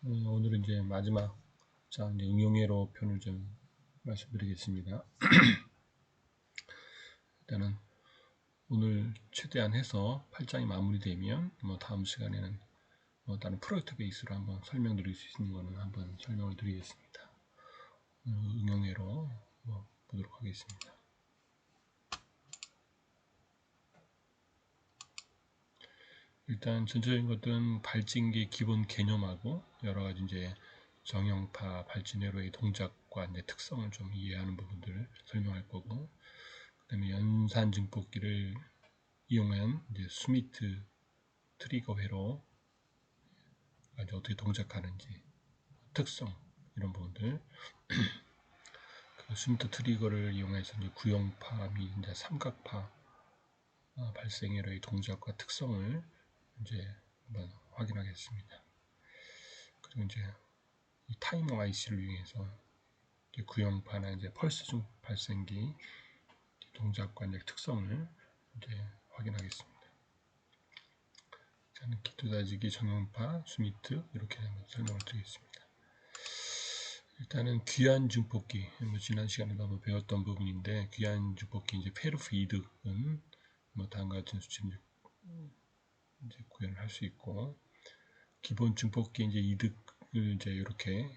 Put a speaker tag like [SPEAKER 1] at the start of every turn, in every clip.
[SPEAKER 1] 오늘은 이제 마지막 장 이제 응용회로 편을 좀 말씀드리겠습니다. 일단은 오늘 최대한 해서 8장이 마무리되면 다음 시간에는 다른 프로젝트 베이스로 한번 설명드릴 수 있는 거는 한번 설명을 드리겠습니다. 응용회로 보도록 하겠습니다. 일단 전체적인 것들은 발진기 기본 개념하고 여러 가지 이제 정형파 발진회로의 동작과 이제 특성을 좀 이해하는 부분들을 설명할 거고, 그다음에 연산 증폭기를 이용한 이제 스미트 트리거 회로 어떻게 동작하는지 특성 이런 부분들, 그 스미트 트리거를 이용해서 이제 구형파 및 이제 삼각파 발생 회로의 동작과 특성을 이제 한번 확인하겠습니다. 그리고 이제 이 타이머 IC를 이용해서 구형파나 이제 펄스 중 발생기 동작과 이제 특성을 이제 확인하겠습니다. 저는 기토 다지기 정형파 스미트 이렇게 한번 설명을 드리겠습니다. 일단은 귀한 증폭기, 지난 시간에도 한번 배웠던 부분인데, 귀한 증폭기 이제 페르프 이득은 다음과 같은 수치를 이제 구현을 할 수 있고, 기본 증폭기 이제 이득을 이제 이렇게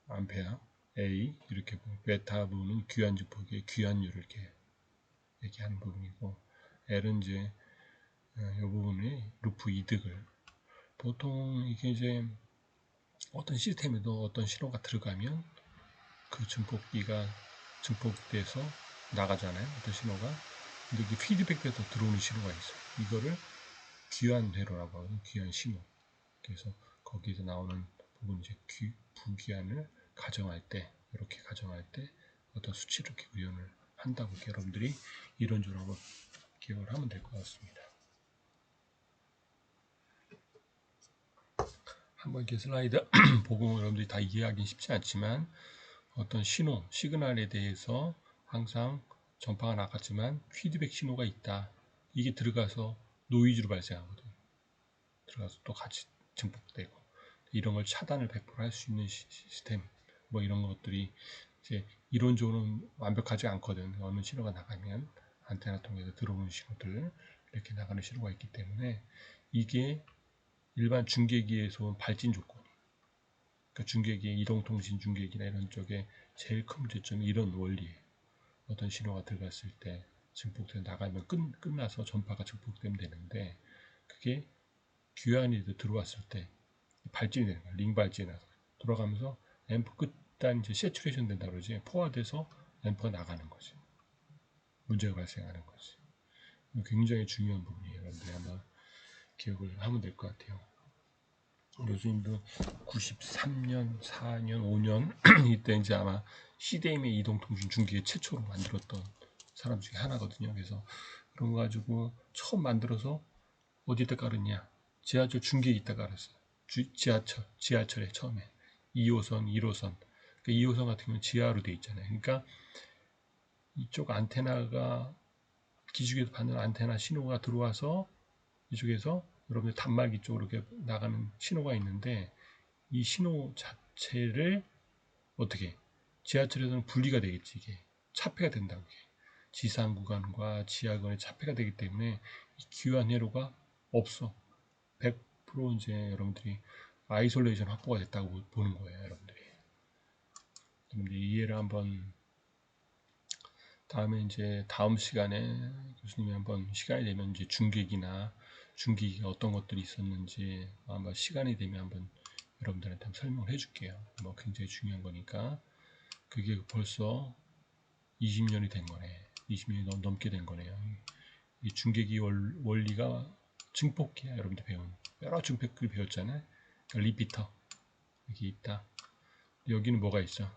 [SPEAKER 1] 암페어 A 이렇게 보고, 베타 부분은 귀한 증폭기의 귀한율을 이렇게 얘기하는 부분이고, L은 이제 이 부분의 루프 이득을, 보통 이게 이제 어떤 시스템에도 어떤 신호가 들어가면 그 증폭기가 증폭돼서 나가잖아요. 어떤 신호가. 근데 이게 피드백돼서 들어오는 신호가 있어요. 이거를 귀한 회로라고 하거든요. 귀한 신호. 그래서 거기서 나오는 부분 이제 부귀한을 가정할 때, 이렇게 가정할 때 어떤 수치를 이렇게 구현을 한다고 여러분들이 이론적으로 한번 기억을 하면 될 것 같습니다. 한번 이렇게 슬라이드 보고 여러분들이 다 이해하기는 쉽지 않지만, 어떤 신호, 시그널에 대해서 항상 전파가 나갔지만 피드백 신호가 있다. 이게 들어가서 노이즈로 발생하거든요. 들어가서 또 같이 증폭되고, 이런 걸 차단을 100% 할 수 있는 시스템, 이런 것들이 이제 이론적으로는 완벽하지 않거든. 어느 신호가 나가면 안테나 통해서 들어오는 신호들, 이렇게 나가는 신호가 있기 때문에 이게 일반 중계기에서 온 발진 조건, 그러니까 중계기의 이동통신 중계기나 이런 쪽에 제일 큰 문제점이 이런 원리예요. 어떤 신호가 들어갔을 때 증폭돼서 나가면 끝나서 전파가 증폭되면 되는데, 그게 귀환이 들어왔을 때 발진이 되는 거예요. 링 발진이 나서 돌아가면서 앰프 끝단 이제 세츄레이션 된다 그러지, 포화돼서 앰프가 나가는 거지. 문제가 발생하는 거지. 굉장히 중요한 부분이에요. 여러분들이 한번 기억을 하면 될 것 같아요. 교수님도 93년, 4년, 5년 이때 이제 아마 CDMA 이동통신 중계기 최초로 만들었던 사람 중에 하나거든요. 그래서 그런 거 가지고 처음 만들어서 어디다 깔았냐? 지하철 중계기 있다 깔았어요. 지하철에 처음에 2호선, 1호선. 그러니까 2호선 같은 경우는 지하로 돼 있잖아요. 그러니까 이쪽 안테나가 기지국에서 받는 안테나 신호가 들어와서 이쪽에서 여러분들 단말기 쪽으로 이렇게 나가는 신호가 있는데, 이 신호 자체를 어떻게 지하철에서는 분리가 되겠지. 이게 차폐가 된다고. 지상 구간과 지하 구간의 차폐가 되기 때문에 이 귀환 회로가 없어. 100% 이제 여러분들이 아이솔레이션 확보가 됐다고 보는 거예요. 여러분들이 이해를 한번 다음에 이제 다음 시간에 교수님이 한번 시간이 되면 이제 중계기가 어떤 것들이 있었는지 아마 시간이 되면 한번 여러분들한테 한번 설명을 해줄게요. 굉장히 중요한 거니까. 그게 벌써 20년이 된 거네. 20년이 넘게 된 거네요. 이 중계기 원리가 증폭기야. 여러분들 배운 여러 증폭기를 배웠잖아요. 그러니까 리피터 여기 있다. 여기는 뭐가 있어?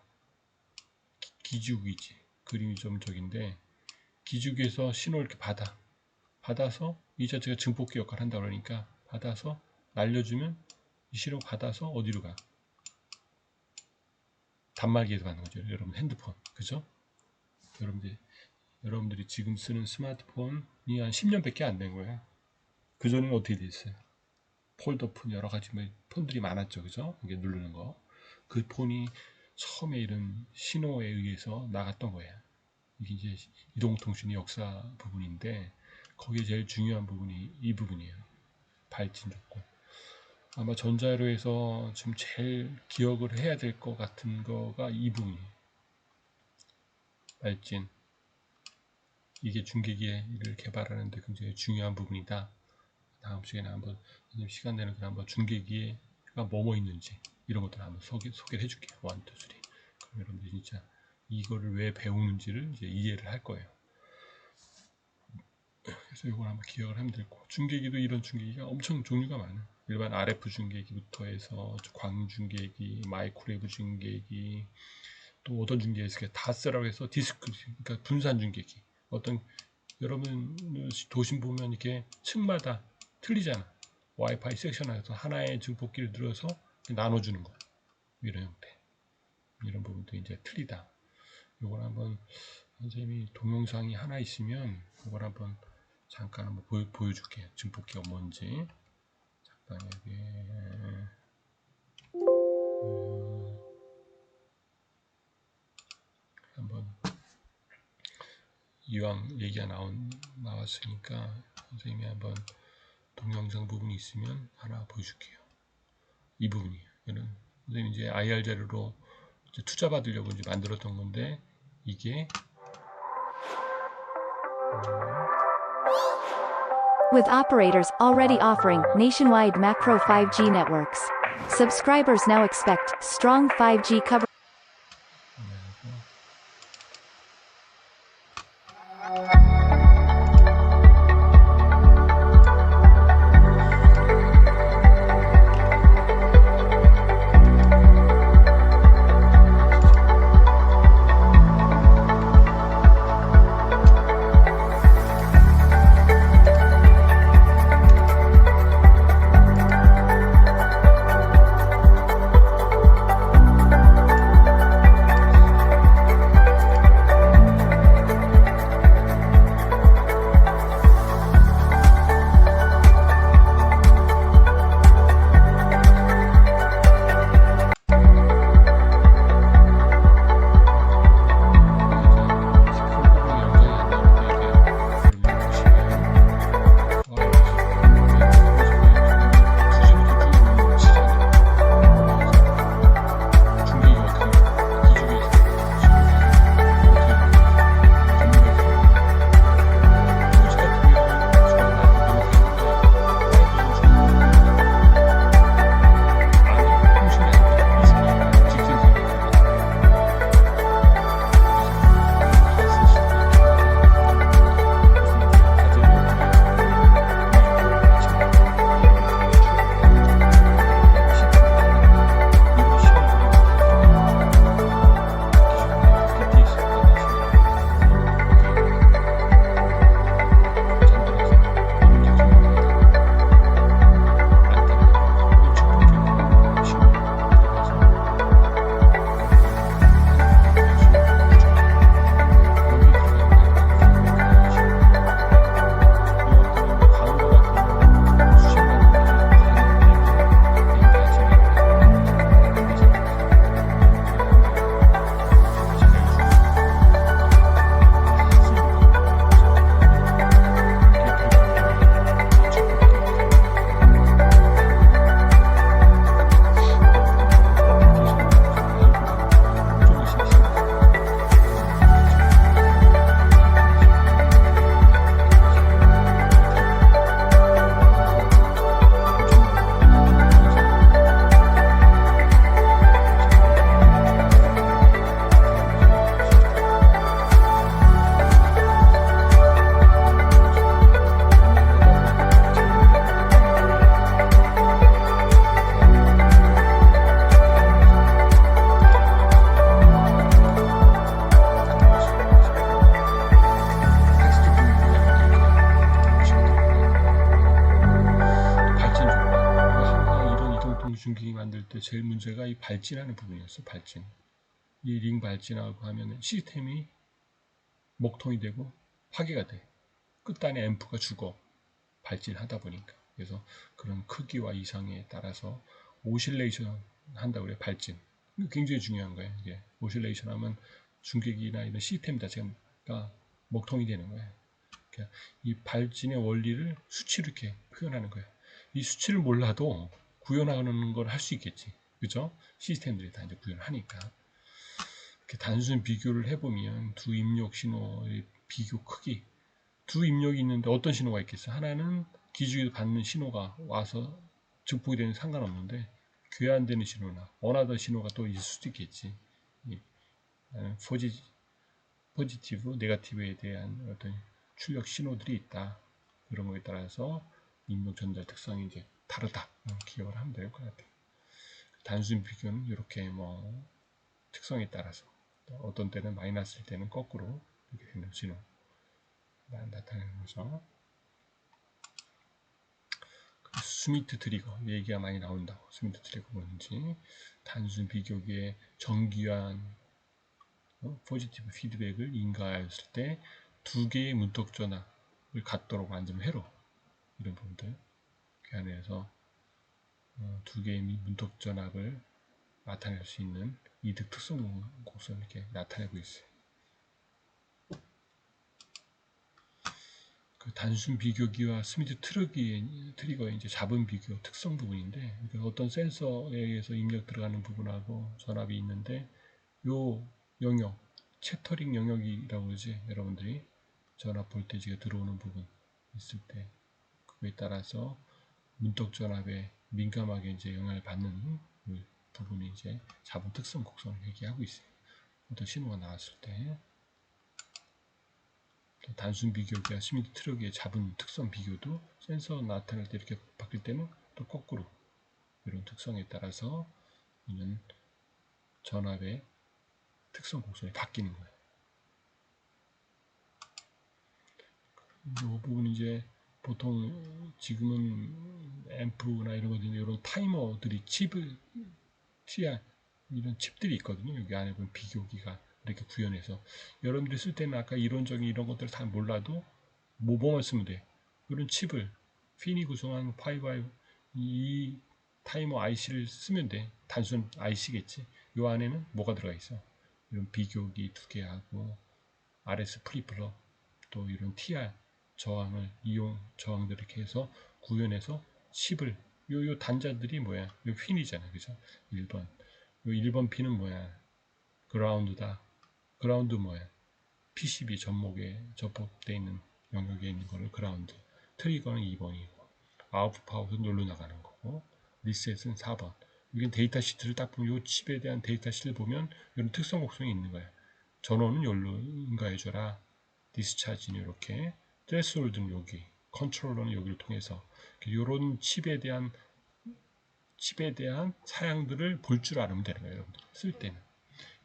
[SPEAKER 1] 기지국이지. 그림이 좀 저긴데, 기지국에서 신호를 이렇게 받아서 이 자체가 증폭기 역할을 한다 그러니까 받아서 날려주면 이 신호 받아서 어디로 가? 단말기에서 가는 거죠. 여러분 핸드폰, 그죠? 여러분들이 지금 쓰는 스마트폰이 한 10년밖에 안 된 거야. 그 전에는 어떻게 돼 있어요? 폴더폰 여러 가지 폰들이 많았죠, 그죠? 이게 누르는 거. 그 폰이 처음에 이런 신호에 의해서 나갔던 거예요. 이게 이제 이동통신의 역사 부분인데 거기에 제일 중요한 부분이 이 부분이에요. 발진 조건. 아마 전자료에서 지금 제일 기억을 해야 될 것 같은 거가 이 부분이에요. 발진. 이게 중계기를 개발하는데 굉장히 중요한 부분이다. 다음 시간에 한번 시간 되는 걸 한번 중계기가 뭐뭐 있는지 이런 것들 한번 소개를 해줄게요. 1, 2, 3. 그럼 여러분들 진짜 이거를 왜 배우는지를 이제 이해를 할 거예요. 그래서 이걸 한번 기억을 하면 될 거고, 중계기도 이런 중계기가 엄청 종류가 많아요. 일반 RF 중계기부터 해서 광중계기, 마이크로웨이브 중계기, 또 어떤 중계기가 다스라고 해서 디스크, 그러니까 분산 중계기. 어떤 여러분 도심 보면 이렇게 층마다 틀리잖아. 와이파이 섹션에서 하나의 증폭기를 들어서 나눠주는 거. 이런 형태. 이런 부분도 이제 틀리다. 이걸 한번 선생님이 동영상이 하나 있으면 이걸 한번 잠깐 한번 보여줄게요. 증폭기가 뭔지. 잠깐 여기 한번 이왕 얘기가 나왔으니까 선생님이 한번 동영상 부분이 있으면 하나 보여줄게요. 이 부분이에요. 이런 선생님 이제 IR 자료로 이제 투자 받으려고 이제 만들었던 건데 이게
[SPEAKER 2] With operators already offering nationwide macro 5G networks, subscribers now expect strong 5G coverage.
[SPEAKER 1] 중계기 만들 때 제일 문제가 이 발진하는 부분이었어. 발진. 이 링 발진하고 하면 시스템이 먹통이 되고 파괴가 돼. 끝단에 앰프가 죽어. 발진하다 보니까. 그래서 그런 크기와 이상에 따라서 오실레이션 한다고 그래요. 발진. 굉장히 중요한 거예요. 이게 오실레이션 하면 중계기나 이런 시스템 자체가 먹통이 되는 거예요. 그러니까 이 발진의 원리를 수치로 이렇게 표현하는 거예요. 이 수치를 몰라도 구현하는 걸 할 수 있겠지. 그죠? 시스템들이 다 이제 구현하니까. 이렇게 단순 비교를 해보면 두 입력 신호의 비교 크기. 두 입력이 있는데 어떤 신호가 있겠어? 하나는 기준이 받는 신호가 와서 증폭이 되는 상관없는데 교환되는 신호나 원하던 신호가 또 있을 수도 있겠지. 포지티브, 네거티브에 대한 어떤 출력 신호들이 있다. 그런 거에 따라서 입력 전달 특성이 이제 다르다. 기억을 하면 될 것 같아요. 단순 비교는 이렇게 뭐 특성에 따라서 어떤 때는 마이너스일 때는 거꾸로 이렇게 되는 신호 나타내는 거죠. 스미트 트리거 얘기가 많이 나온다고. 스미트 트리거 뭔지 단순 비교기에 정기한 포지티브 피드백을 인가하였을 때 두 개의 문턱 전압을 갖도록 만드는 회로 이런 부분들 그 안에서 두 개의 문턱 전압을 나타낼 수 있는 이득 특성 곡선을 이렇게 나타내고 있어요. 그 단순 비교기와 스미트 트리거의 이제 잡음 비교 특성 부분인데 어떤 센서에 의해서 입력 들어가는 부분하고 전압이 있는데 요 영역 채터링 영역이라고 그러지 여러분들이 전압 볼테이지가 들어오는 부분 있을 때 그거에 따라서 문턱 전압에 민감하게 이제 영향을 받는 그 부분이 이제 잡음 특성 곡선을 얘기하고 있어요. 어떤 신호가 나왔을 때 단순 비교기와 스미트 트럭의 잡은 특성 비교도 센서 나타날 때 이렇게 바뀔 때는 또 거꾸로 이런 특성에 따라서 있는 전압의 특성 곡선이 바뀌는 거예요. 이 부분은 이제 보통 지금은 앰프나 이런 것들 이런 타이머들이 칩을 이런 칩들이 있거든요. 여기 안에 보면 비교기가 이렇게 구현해서 여러분들이 쓸 때는 아까 이론적인 이런 것들을 다 몰라도 모범을 쓰면 돼. 이런 칩을 핀이 구성한 5i 이 타이머 IC를 쓰면 돼. 단순 IC겠지. 이 안에는 뭐가 들어가 있어? 이런 비교기 두 개하고 RS 프리플러 또 이런 TR 저항을 이용 저항들 이렇게 해서 구현해서 칩을 요 단자들이 뭐야? 요 핀이잖아. 그죠? 1번. 요 1번 핀은 뭐야? 그라운드다. 그라운드 뭐야? PCB 접목에 접목되어 있는 영역에 있는 거를 그라운드. 트리거는 2번이고 아웃풋 아웃은 놀러 나가는 거고 리셋은 4번. 여기 데이터 시트를 딱 보면 이 칩에 대한 데이터 시트를 보면 이런 특성 곡선이 있는 거야. 전원은 여기로 인가해줘라. 디스차지는 이렇게 트레스홀드는 여기 컨트롤러는 여기를 통해서 이런 칩에 대한 사양들을 볼 줄 알면 되는 거예요. 여러분들 쓸 때는.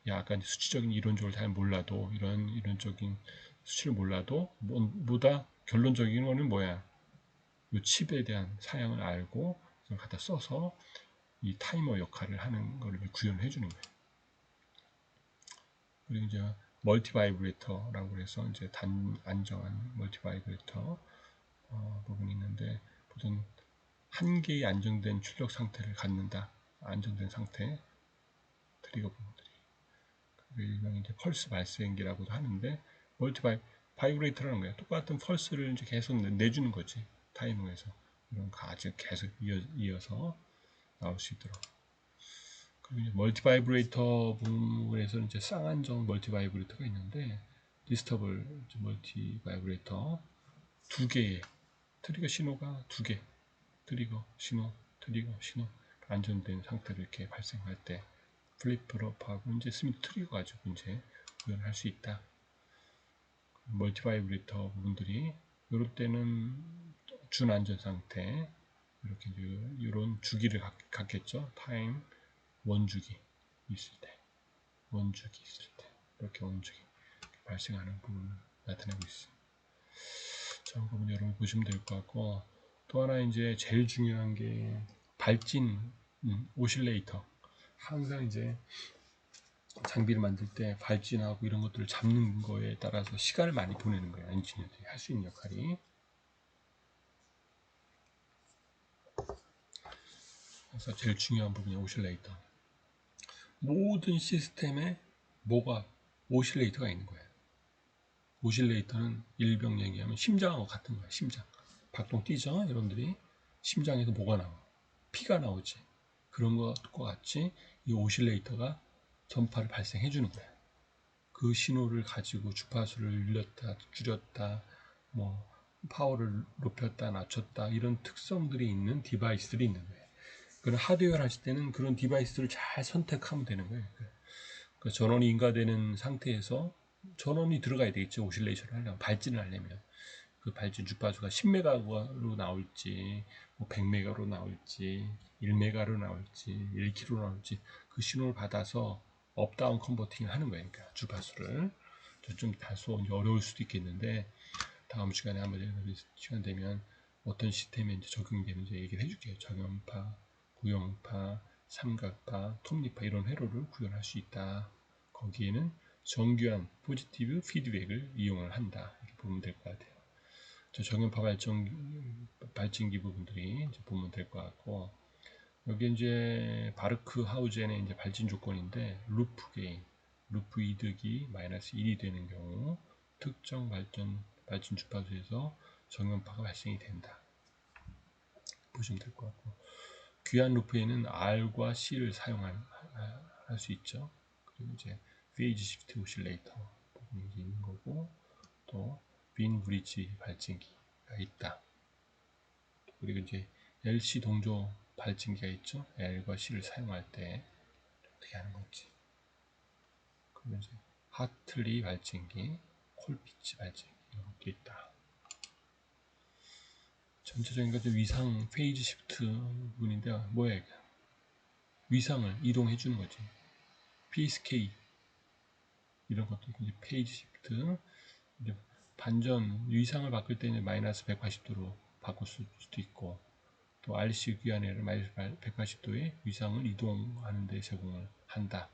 [SPEAKER 1] 약간 수치적인 이론적으로 잘 몰라도 이런 이론적인 수치를 몰라도 뭐다 결론적인 거는 뭐야? 이 칩에 대한 사양을 알고 그걸 갖다 써서 이 타이머 역할을 하는 걸 구현해 주는 거예요. 그리고 이제 멀티 바이브레이터라고 해서 이제 안정한 멀티 바이브레이터 부분이 있는데 보통 한 개의 안정된 출력 상태를 갖는다. 안정된 상태 트리거 부분들이 일명 이제 펄스 발생기라고도 하는데 멀티 바이브레이터라는 거예요. 똑같은 펄스를 이제 계속 내주는 거지 타이머에서 이런 거 아주 계속 이어서 나올 수 있도록. 그리고 이제 멀티 바이브레이터 부분에서 이제 쌍안정 멀티 바이브레이터가 있는데 디스터블 멀티 바이브레이터 두 개의 트리거 신호가 두 개, 트리거 신호 안정된 상태로 이렇게 발생할 때 플립플롭하고 이제 스미트 트리거 가지고 이제 구현할 수 있다. 멀티 바이브레이터 부분들이 이럴 때는 준안전 상태 이렇게 이런 주기를 갖겠죠. 타임 원주기 있을 때, 이렇게 원주기 발생하는 부분을 나타내고 있어요. 저 부분 여러분 보시면 될 것 같고 또 하나 이제 제일 중요한 게 발진 오실레이터. 항상 이제 장비를 만들 때 발진하고 이런 것들을 잡는 거에 따라서 시간을 많이 보내는 거예요. 엔지니어들이 할 수 있는 역할이. 그래서 제일 중요한 부분이 오실레이터. 모든 시스템에 뭐가 오실레이터가 있는 거예요. 오실레이터는 일병 얘기하면 심장하고 같은 거예요. 심장. 박동 뛰죠, 여러분들이. 심장에서 뭐가 나와? 피가 나오지. 그런 것과 같이 이 오실레이터가 전파를 발생해 주는 거예요. 그 신호를 가지고 주파수를 늘렸다, 줄였다, 뭐 파워를 높였다, 낮췄다 이런 특성들이 있는 디바이스들이 있는 거예요. 그런 하드웨어를 하실 때는 그런 디바이스를 잘 선택하면 되는 거예요. 그 전원이 인가되는 상태에서 전원이 들어가야 되겠죠. 오실레이션을 하려면, 발진을 하려면. 그 발진 주파수가 10메가로 나올지, 뭐 100메가로 나올지, 1메가로 나올지, 1k로 나올지 그 신호를 받아서 업다운 컨버팅을 하는 거예요. 그러니까 주파수를. 좀 다소 어려울 수도 있겠는데 다음 시간에 한번 시간 되면 어떤 시스템에 이제 적용되는지 얘기를 해줄게요. 정연파, 구형파, 삼각파, 톱니파 이런 회로를 구현할 수 있다. 거기에는 정교한 포지티브 피드백을 이용을 한다. 이렇게 보면 될 것 같아요. 저 정연파 발전기 부분들이 이제 보면 될 것 같고, 여기 이제 바르크 하우젠의 이제 발진 조건인데, 루프 게인, 루프 이득이 마이너스 1이 되는 경우, 특정 발진 주파수에서 정연파가 발생이 된다. 보시면 될 것 같고, 귀한 루프에는 R과 C를 사용할 수 있죠. 그리고 이제 페이지 시프트 오실레이터 부분이 있는 거고, 또 빈 브릿지 발진기가 있다. 그리고 이제 LC 동조 발진기가 있죠. L과 C를 사용할 때 어떻게 하는 건지. 그리고 이제 하틀리 발진기, 콜피치 발진기 이렇게 있다. 전체적인 것도 위상 페이지 시프트 부분인데 뭐야 이게? 위상을 이동해 주는 거지. PSK 이런 것도 이제 페이지 시프트 이제 반전 위상을 바꿀 때는 마이너스 180도로 바꿀 수도 있고 또 RC 귀환에를 마이너스 180도의 위상을 이동하는 데 제공을 한다.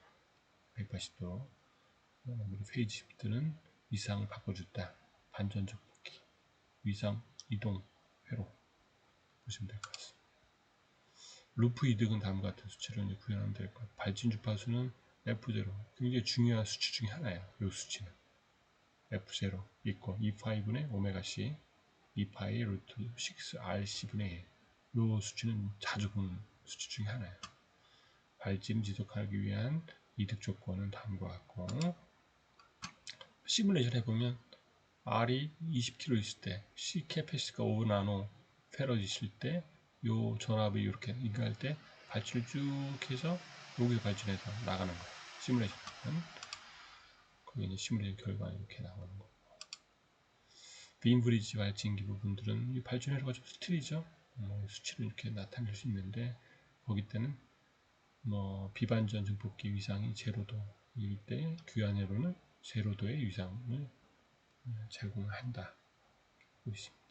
[SPEAKER 1] 180도 페이지 시프트는 위상을 바꿔줬다. 반전적 복귀 위상 이동 회로 보시면 될 것 같습니다. 루프 이득은 다음과 같은 수치로 이제 구현하면 될 것 같아요. 발진 주파수는 F0 굉장히 중요한 수치 중에 하나예요. 이 수치는 F0 있고 2파이분의 오메가 C 2파이 루트 6 RC분의 1. 이 수치는 자주 보는 수치 중에 하나예요. 발진을 지속하기 위한 이득 조건은 다음과 같고 시뮬레이션 해보면 R이 20kg 있을 때 C 캐패시티가 5 나노 페러지 있을 때 요 전압이 이렇게 인가할 때 발진을 쭉 해서 여기서 발진해서 나가는 거예요. 시뮬레이션은 거기 이제 시뮬레이션 결과는 이렇게 나오는 거고 빈 브리지 발진기 부분들은 이 발진 회로가 좀 틀리죠. 수치를 이렇게 나타낼 수 있는데 거기 때는 뭐 비반전 증폭기 위상이 제로도일 때 귀한 회로는 제로도의 위상을 제공한다. 있습니다.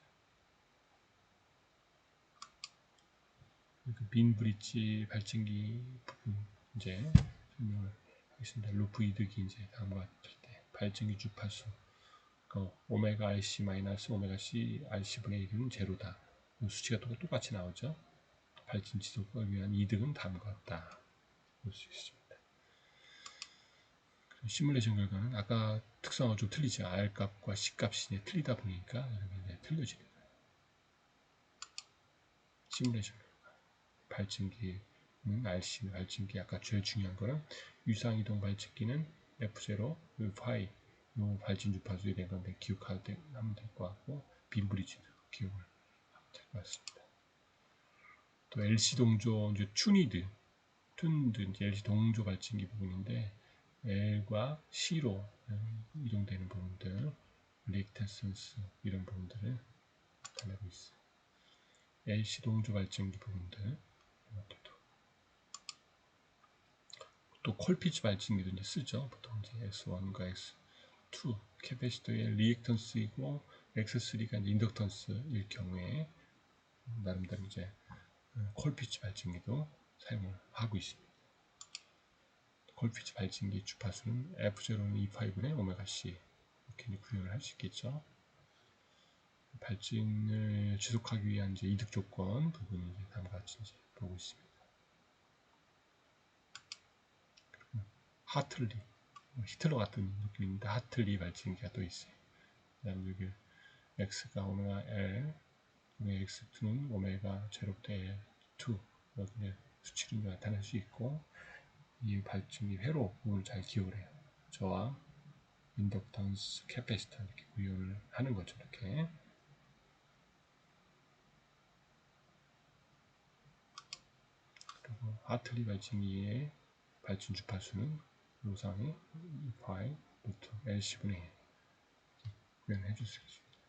[SPEAKER 1] 빈 브릿지 발진기 부분 이제 설명을 하겠습니다. 루프 이득이 이제 다음과 같을 때 발진기 주파수 오메가 RC 마이너스 오메가 C RC분의 1은 제로다. 수치가 똑같이 나오죠. 발진 지속을 위한 이득은 다음과 같다. 볼 수 있습니다. 시뮬레이션 결과는 아까 특성하고 좀 틀리죠. R 값과 C 값이 틀리다 보니까 이렇게 틀려지는 거예요. 시뮬레이션 발진기는 RC 발진기 아까 제일 중요한 거는 유상이동 발진기는 F0, 파이 요 발진 주파수에 대한 건데 기억하면 될 것 같고 빈 브릿지도 기억을 하면 될 것 같습니다. 또 LC 동조 이제 튠드 이제 LC 동조 발진기 부분인데 L과 C로 이동되는 부분들 리액턴스 이런 부분들을 나타내고 있어요. LC 동조 발진기 부분들 또 콜피치 발진기도 이제 쓰죠. 보통 이제 S1과 S2 캐패시터의 리액턴스이고 X3가 이제 인덕턴스일 경우에 나름대로 이제 콜피치 발진기도 사용을 하고 있습니다. 콜피치 발진기 주파수는 F0는 2파이분의 오메가 C 이렇게 구현을 할 수 있겠죠. 발진을 지속하기 위한 이제 이득 조건 부분이 이제 다음과 같이 이제 보고 있습니다. 하틀리, 히틀러 같은 느낌인데 하틀리 발진기가 또 있어요. 그다음 여기 X가 오메가 L, X2는 오메가 제곱대 2 이렇게 수치로 나타낼 수 있고, 이 발진기 회로 부분을 잘 기억을 해요. 저와 인덕턴스 캐패시터 이렇게 구현을 하는 거죠. 이렇게. 그리고 하틀리 발진기의 발진 주파수는 요상의 2파이 루트 L10분의 1 구현해 줄 수 있습니다.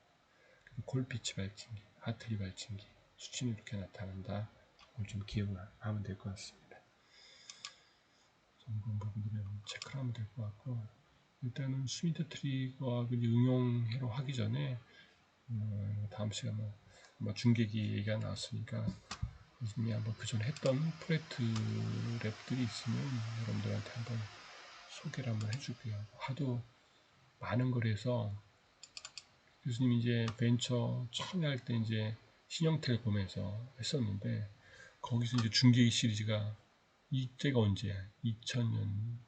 [SPEAKER 1] 그리고 콜피츠 발진기, 하틀리 발진기 수치는 이렇게 나타난다. 이걸 좀 기억을 하면 될 것 같습니다. 그런 부분들은 체크를 하면 될 것 같고, 일단은 스미트 트리거와 응용해로 하기 전에 다음 시간에 아마 중계기 얘기가 나왔으니까 교수님이 한번 그전에 했던 프레트 랩들이 있으면 여러분들한테 한번 소개를 한번 해줄게요. 하도 많은 거라서 교수님이 이제 벤처 처음에 할 때 이제 신형태를 보면서 했었는데, 거기서 이제 중계기 시리즈가 이때가 언제야? 2000년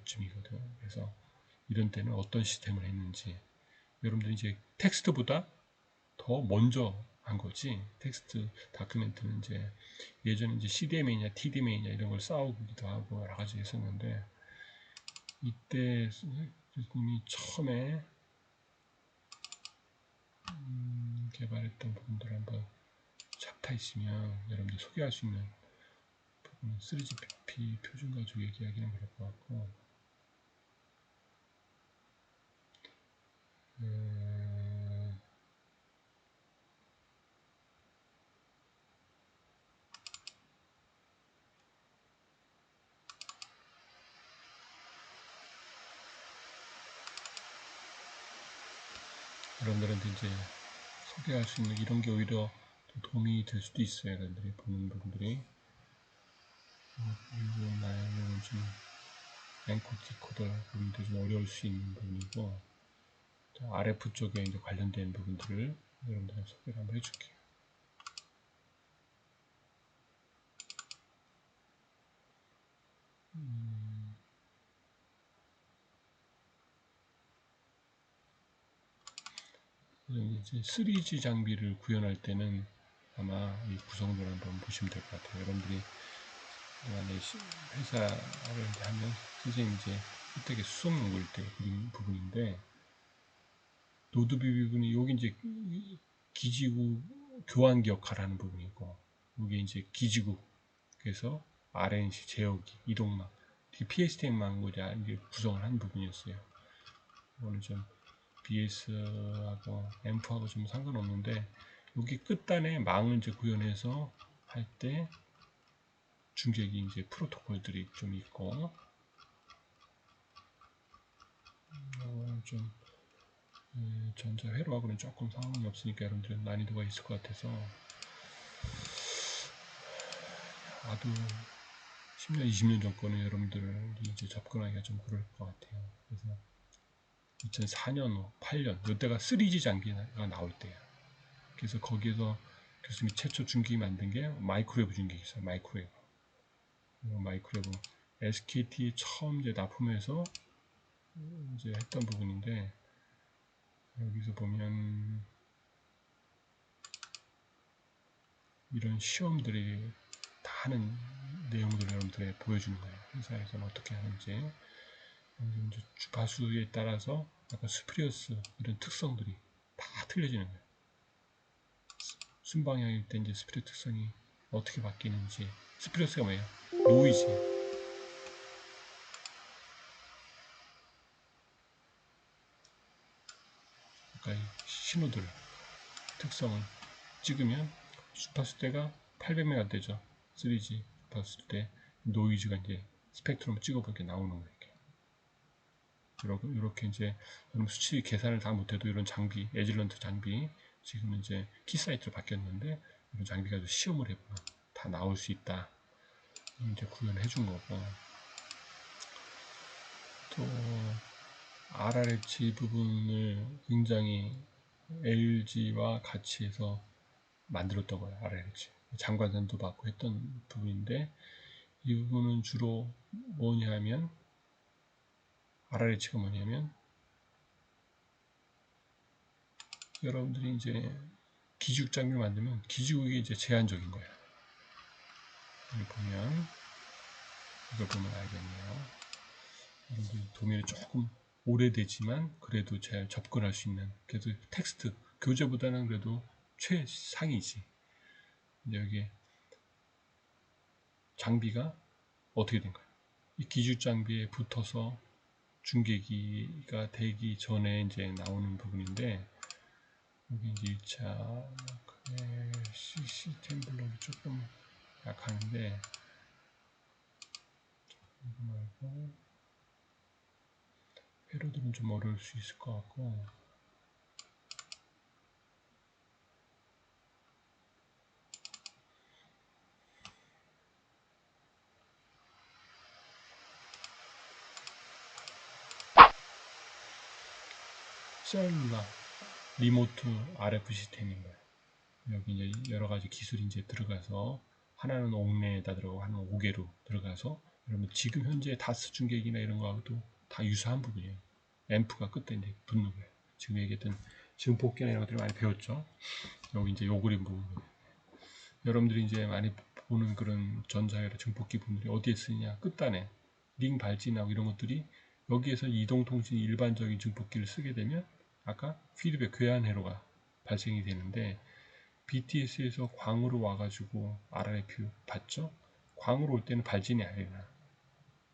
[SPEAKER 1] 쯤이거든. 그래서 이런 때는 어떤 시스템을 했는지, 여러분들이 이제 텍스트보다 더 먼저 한 거지. 텍스트 다큐멘트는 이제 예전에 이제 CDMA냐 TDMA냐 이런 걸 싸우기도 하고 여러 가지 했었는데, 이때 교수님이 처음에 개발했던 부분들 한번 잡타 있으면 여러분들 소개할 수 있는 부분은 3GPP 표준 가지고 얘기하기는 그럴 것 같고, 여러분들한테 이제 소개할 수 있는 이런 게 오히려 도움이 될 수도 있어요. 여러분들이 보는 부분들이. 그리고 나는 좀 엔코디코더 부분들이 좀 어려울 수 있는 부분이고, RF 쪽에 이제 관련된 부분들을 여러분들한테 소개를 한번 해줄게요. 이제 3G 장비를 구현할 때는 아마 이 구성들을 한번 보시면 될 것 같아요. 여러분들이 회사를 하면 선생님 이제 혜택의 수송 연구일 때 그린 부분인데, 노드비 부분이 여기 이제 기지국 교환기 역할을 하는 부분이고, 여기 이제 기지국에서 RNC 제어기 이동막 PSTM망고 이제 구성을 한 부분이었어요. 이거는 좀 BS하고 앰프하고 좀 상관없는데, 여기 끝단에 망을 이제 구현해서 할 때 중계기 이제 프로토콜들이 좀 있고, 좀 전자회로하고는 조금 상관이 없으니까 여러분들은 난이도가 있을 것 같아서, 아주 10년, 20년 전 거는 여러분들이 이제 접근하기가 좀 그럴 것 같아요. 그래서 2004년, 8년 이때가 3G 장비가 나올 때야. 그래서 거기에서 교수님이 최초 중계기 만든 게 마이크로웨브 중계기 있어요. 마이크로웨브 SKT 처음 이제 납품해서 이제 했던 부분인데, 여기서 보면 이런 시험들이 다 하는 내용들을 여러분들에 보여주는 거예요. 회사에서는 어떻게 하는지. 이제 주파수에 따라서 약간 스프리어스 이런 특성들이 다 틀려지는 거예요. 순방향일 때 이제 스프리어 특성이 어떻게 바뀌는지. 스프리어스가 뭐예요? 노이즈. 그러니까 신호들 특성을 찍으면 주파수대가 800MHz죠. 3G 주파수 때 노이즈가 이제 스펙트럼 찍어보게 나오는 거예요. 이렇게 이제 수치 계산을 다 못해도 이런 장비, 에질런트 장비, 지금 이제 키사이트로 바뀌었는데, 이런 장비 가지고 시험을 해보면 다 나올 수 있다. 이제 구현해 준 거고, 또 RRH 부분을 굉장히 LG와 같이 해서 만들었던 거예요. RRH 장관산도 받고 했던 부분인데, 이 부분은 주로 뭐냐 하면 RRH가 뭐냐면 여러분들이 이제 기죽 장비를 만들면 기죽이 이제 제한적인 거예요. 여기 보면 이걸 보면 알겠네요. 여러분들 도면이 조금 오래되지만 그래도 잘 접근할 수 있는, 그래도 텍스트 교재보다는 그래도 최상이지. 이제 여기 장비가 어떻게 된 거예요? 이 기주 장비에 붙어서 중계기가 되기 전에 이제 나오는 부분인데, 여기 이제 1차 시스템 블록이 조금 약하는데, 이거 말고 회로들은 좀 어려울 수 있을 것 같고, 셀룰라 리모트 RF 시스템인 거예요. 여기 이제 여러 가지 기술이 이제 들어가서, 하나는 옥내에다 들어가고 하나는 옥외로 들어가서, 여러분 지금 현재 다스 중계기나 이런 거하고도 다 유사한 부분이에요. 앰프가 끝에 이제 붙는 거예요. 지금 얘기했던 증폭기나 이런 것들을 많이 배웠죠. 여기 이제 요 그림 부분. 여러분들이 이제 많이 보는 그런 전자회로 증폭기 분들이 어디에 쓰느냐? 끝단에 링 발진하고 이런 것들이, 여기에서 이동통신 일반적인 증폭기를 쓰게 되면 아까 피드백 괴한 회로가 발생이 되는데, BTS에서 광으로 와가지고 RRF 받죠? 광으로 올 때는 발진이 아니라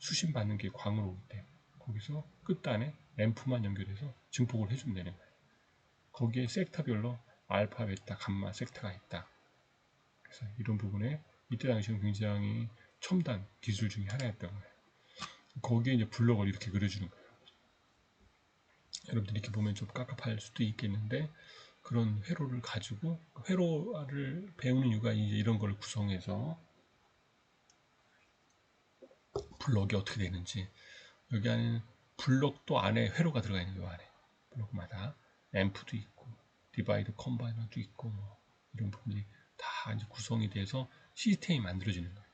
[SPEAKER 1] 수신 받는 게 광으로 올 때, 거기서 끝단에 앰프만 연결해서 증폭을 해주면 되는 거예요. 거기에 섹터별로 알파, 베타, 감마 섹터가 있다. 그래서 이런 부분에 이때 당시는 굉장히 첨단 기술 중에 하나였던 거예요. 거기에 이제 블록을 이렇게 그려주는 거예요. 여러분들 이렇게 보면 좀 깝깝할 수도 있겠는데, 그런 회로를 가지고 회로를 배우는 이유가 이제 이런 걸 구성해서 블록이 어떻게 되는지, 여기 안에는 블록도 안에 회로가 들어가 있는 거예요. 안에 블록마다 앰프도 있고 디바이더 컴바이너도 있고 뭐 이런 부분들이 다 이제 구성이 돼서 시스템이 만들어지는 거예요.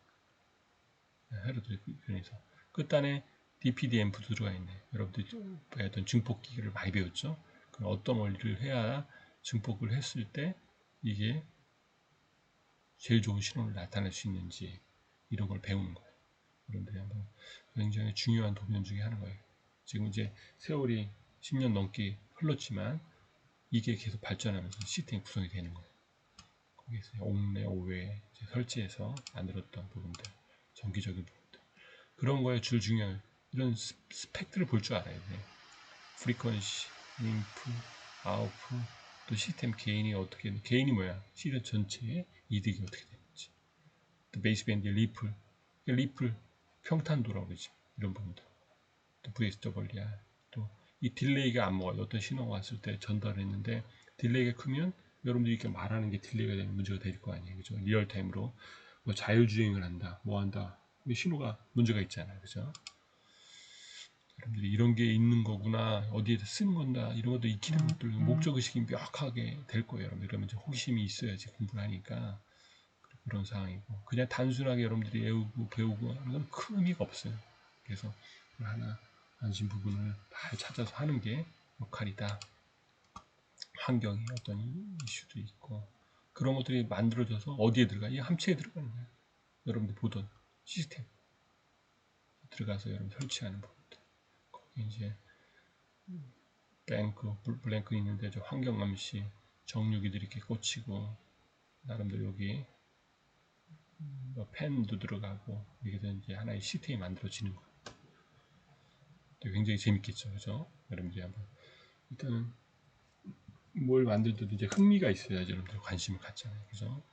[SPEAKER 1] 회로들이 그래서 끝단에 DPD 앰프도 들어가 있네. 여러분들이 배웠던 증폭기를 많이 배웠죠. 그럼 어떤 원리를 해야 증폭을 했을 때 이게 제일 좋은 신호를 나타낼 수 있는지, 이런 걸 배우는 거예요. 여러분들이 한번 굉장히 중요한 도면 중에 하나예요. 지금 이제 세월이 10년 넘게 흘렀지만 이게 계속 발전하면서 시스템이 구성이 되는 거예요. 거기서 옥내, 오외 설치해서 만들었던 부분들, 정기적인 부분들, 그런 거에 중요한 이런 스펙들을 볼 줄 알아야 돼요. 프리퀀시, 림프, 아웃풋, 또 시스템 게인이 어떻게, 게인이 뭐야? 시스템 전체의 이득이 어떻게 되는지, 또 베이스밴드 리플 평탄도라고 그러지. 이런 부분들, 또 VSWR, 또 이 딜레이가 안 먹어요. 어떤 신호가 왔을 때 전달했는데 딜레이가 크면 여러분들이 이렇게 말하는 게 딜레이가 되면 문제가 될 거 아니에요. 그죠? 리얼타임으로 뭐 자율주행을 한다, 뭐 한다. 신호가 문제가 있잖아요. 그죠? 여러분들이 이런 게 있는 거구나, 어디에다 쓰는 건다, 이런 것도 익히는 것들, 목적의식이 명확하게 될 거예요. 여러분 이제 호기심이 있어야지 공부를 하니까 그런 상황이고, 그냥 단순하게 여러분들이 외우고 배우고 하는 건 큰 의미가 없어요. 그래서 하나 관심 부분을 잘 찾아서 하는 게 역할이다. 환경의 어떤 이슈도 있고, 그런 것들이 만들어져서 어디에 들어가? 이 함체에 들어가는 거예요. 여러분들 보던 시스템 들어가서 여러분 설치하는 부분들, 거기 이제 블랭크 있는데 저 환경감시 정유기들이 이렇게 꽂히고, 나름대로 여기 펜도 들어가고, 이게 이제 하나의 시스템이 만들어지는 거예요. 굉장히 재밌겠죠, 그죠? 여러분들이 한번 일단은 뭘 만들어도 이제 흥미가 있어야지 여러분들 관심을 갖잖아요, 그죠?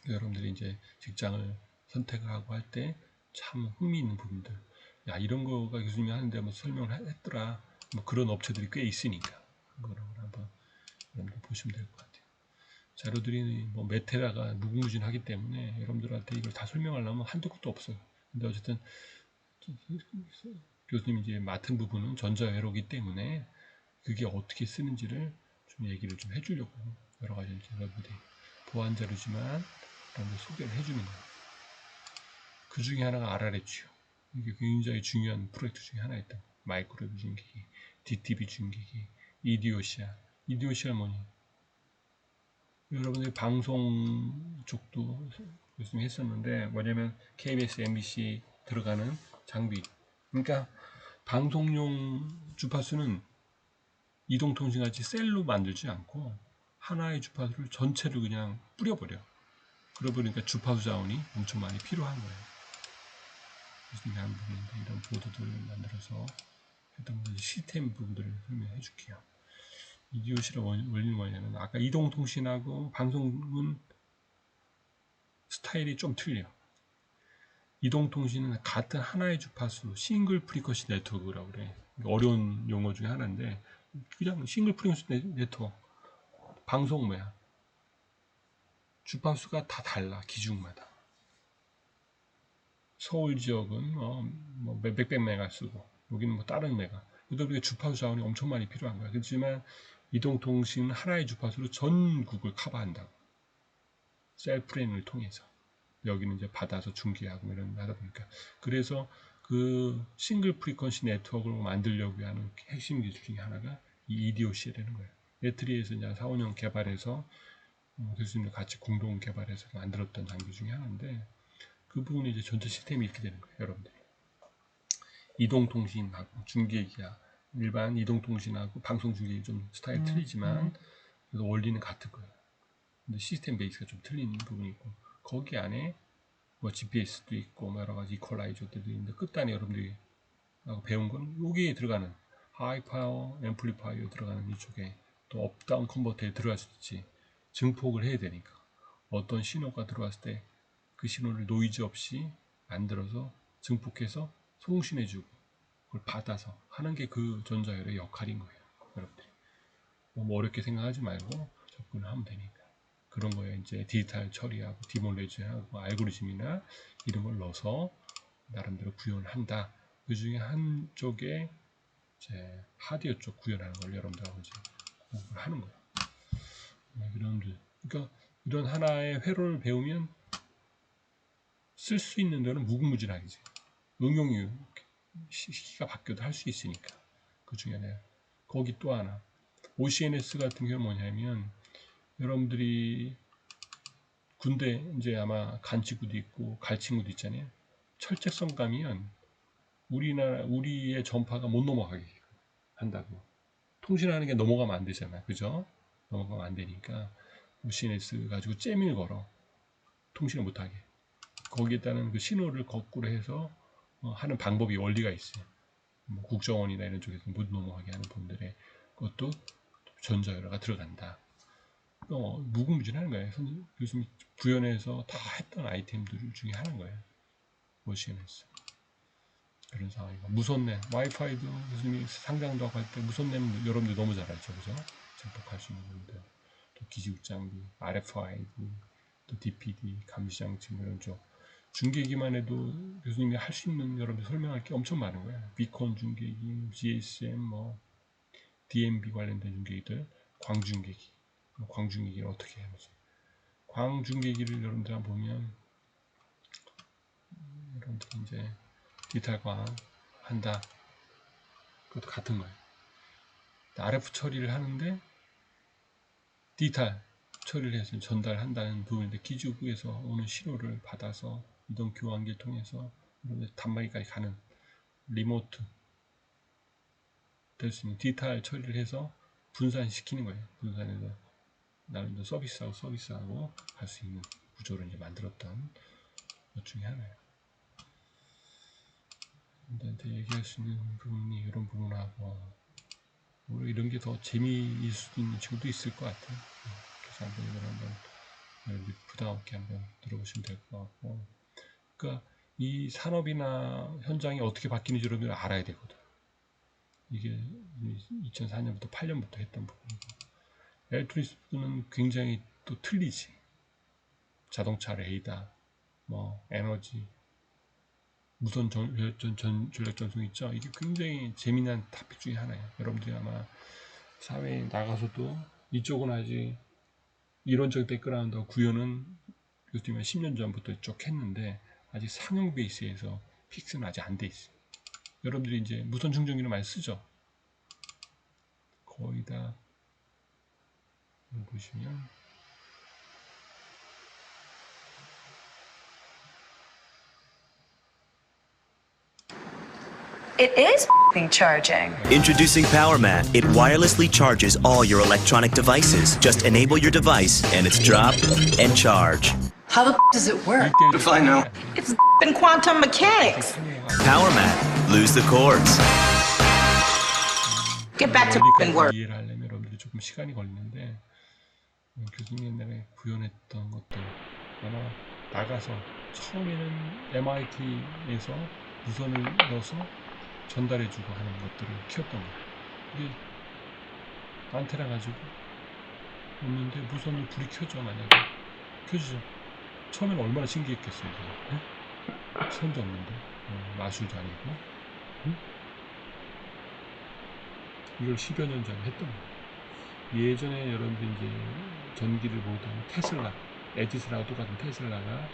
[SPEAKER 1] 여러분들이 이제 직장을 선택을 하고 할 때 참 흥미 있는 부분들, 야 이런 거가 교수님이 하는데 뭐 설명을 했더라, 뭐 그런 업체들이 꽤 있으니까 그런 걸 한번 여러분들 보시면 될 것 같아요. 자료들이 뭐 메테라가 무궁무진하기 때문에 여러분들한테 이걸 다 설명하려면 한도 끝도 없어요. 근데 어쨌든 교수님이 이제 맡은 부분은 전자회로기 때문에 그게 어떻게 쓰는지를 좀 얘기를 좀 해주려고 여러 가지 여러분들이 보완 자료지만 여러분들 소개를 해주는 거예요. 그 중에 하나가 RRH요. 이게 굉장히 중요한 프로젝트 중에 하나였던 거예요. 마이크로웨이브 중계기, DTV 중계기, 이디오시아 뭐니? 여러분들이 방송 쪽도 열심히 했었는데 뭐냐면 KBS, MBC 들어가는 장비. 그러니까 방송용 주파수는 이동통신같이 셀로 만들지 않고 하나의 주파수를 전체를 그냥 뿌려버려. 그러다 보니까 주파수 자원이 엄청 많이 필요한 거예요. 그래서 한 부분인데 이런 보드들을 만들어서 했던 시스템 부분들을 설명해 줄게요. 이디오시라 원리는 뭐냐면 아까 이동통신하고 방송은 스타일이 좀 틀려. 이동통신은 같은 하나의 주파수 싱글 프리퀀시 네트워크라고 그래. 어려운 용어 중에 하나인데 그냥 싱글 프리퀀시 네트워크. 방송 뭐야? 주파수가 다 달라 기준마다. 서울 지역은 뭐 몇백 메가 쓰고 여기는 뭐 다른 메가. 그러다 보니까 주파수 자원이 엄청 많이 필요한 거야. 그렇지만 이동통신은 하나의 주파수로 전국을 커버한다고. 셀프레임을 통해서. 여기는 이제 받아서 중계하고 이런 하다 보니까. 그래서 그 싱글 프리퀀시 네트워크를 만들려고 하는 핵심 기술 중에 하나가 이 EDOC라는 거예요. 네트리에서 이제 4, 5년 개발해서 교수님들 같이 공동 개발해서 만들었던 장비 중에 하나인데 그 부분이 이제 전체 시스템이 이렇게 되는 거예요, 여러분들. 이동통신하고 중계기야. 일반 이동통신하고 방송 중계기 좀 스타일 틀리지만 그래도 원리는 같을 거예요. 근데 시스템 베이스가 좀 틀린 부분이 있고 거기 안에 뭐 GPS도 있고 뭐 여러 가지 이퀄라이저들도 있는데 끝단에 여러분들이 배운 건 여기에 들어가는 하이 파워 앰플리파이어 들어가는 이쪽에 또 업다운 컨버터에 들어갈 수 있지. 증폭을 해야 되니까 어떤 신호가 들어왔을 때 그 신호를 노이즈 없이 만들어서 증폭해서 송신해주고 그걸 받아서 하는 게 그 전자열의 역할인 거예요. 여러분들이 너무 어렵게 생각하지 말고 접근을 하면 되니까 그런 거에 이제 디지털 처리하고 디몰레이션하고 알고리즘이나 이런 걸 넣어서 나름대로 구현을 한다. 그 중에 한쪽에 이제 하드웨어 쪽 구현하는 걸 여러분들하고 이제 공부를 하는 거예요. 그러니까 이런 하나의 회로를 배우면 쓸 수 있는 데는 무궁무진하겠지. 응용이 시기가 바뀌어도 할 수 있으니까. 그 중에 하나. 거기 또 하나. OCNS 같은 경우는 뭐냐면 여러분들이 군대 이제 아마 간치구도 있고 갈친구도 있잖아요. 철책선 가면 우리의 전파가 못 넘어가게 한다고. 통신하는 게 넘어가면 안 되잖아. 그죠? 넘어가면 안 되니까 OCNS 가지고 잼을 걸어. 통신을 못하게. 거기에다는 그 신호를 거꾸로 해서 하는 방법이 원리가 있어요. 뭐 국정원이나 이런 쪽에서 못 넘어가게 하는 분들의 그것도 전자열화가 들어간다. 무궁무진한 거예요. 교수님 구현해서 다 했던 아이템들 중에 하나인 거예요. OCNS. 그런 상황이고 무선램, 와이파이도 교수님이 상장도 하고 할 때 무선램 여러분들 너무 잘 알죠, 그죠? 증폭할 수 있는 분들, 또 기지국 장비, RFID, 또 DPD, 감시장치 이런 쪽 중계기만 해도 교수님이 할 수 있는 여러분들 설명할 게 엄청 많은 거예요. 비콘 중계기, GSM, 뭐 DMB 관련된 중계기들, 광중계기, 광중계기를 어떻게 하는지, 광중계기를 여러분들 한번 보면 여러분들 이제 디지털 광 한다. 그것도 같은 거예요. RF 처리를 하는데 디지털 처리를 해서 전달한다는 부분인데 기지국에서 오는 신호를 받아서 이동 교환기를 통해서 단말기까지 가는 리모트 될 수 있는 디지털 처리를 해서 분산시키는 거예요. 분산해서 나름대로 서비스하고 할 수 있는 구조를 이제 만들었던 것 중에 하나예요. 근데 얘기할 수 있는 부분이 이런 부분하고 오히려 이런 게 더 재미일 수도 있는 친구도 있을 것 같아요. 그래서 한번 이걸 한번 부담 없게 한번 들어보시면 될 것 같고, 그러니까 이 산업이나 현장이 어떻게 바뀌는지 여러분들 알아야 되거든. 이게 2004년부터 8년부터 했던 부분이고, 엘렉트로닉스는 굉장히 또 틀리지. 자동차 레이더, 뭐 에너지, 무선 전력 전송 있죠. 이게 굉장히 재미난 토픽 중에 하나예요. 여러분들이 아마 사회에 나가서도 이쪽은 아직 이론적 백그라운드 구현은 교수님이 10년 전부터 쭉 했는데 아직 상용 베이스에서 픽스는 아직 안 돼 있어요. 여러분들이 이제 무선 충전기를 많이 쓰죠. 거의 다 보시면
[SPEAKER 3] It is charging.
[SPEAKER 4] Introducing PowerMat. It wirelessly charges all your electronic devices. Just enable your device and it's drop and charge.
[SPEAKER 3] How the does it work?
[SPEAKER 1] If I know.
[SPEAKER 3] It's in quantum mechanics.
[SPEAKER 4] PowerMat. Lose the cords.
[SPEAKER 3] Get back to work.
[SPEAKER 1] 이해를 하려면 여러분들이 조금 시간이 걸리는데 교수님이 옛날에 구현했던 것들 아마 나가서 처음에는 MIT에서 무선을 넣어서 전달해주고 하는 것들을 키웠던 거예요. 이게 안테나 가지고 없는데 무선으로 불이 켜져. 만약에 켜지죠. 처음에는 얼마나 신기했겠어요. 이게 선도 없는데 마술도 아니고 이걸 10여 년 전에 했던 거예요. 예전에 여러분들 이제 전기를 보던 테슬라, 에디슨하고 똑같은 테슬라가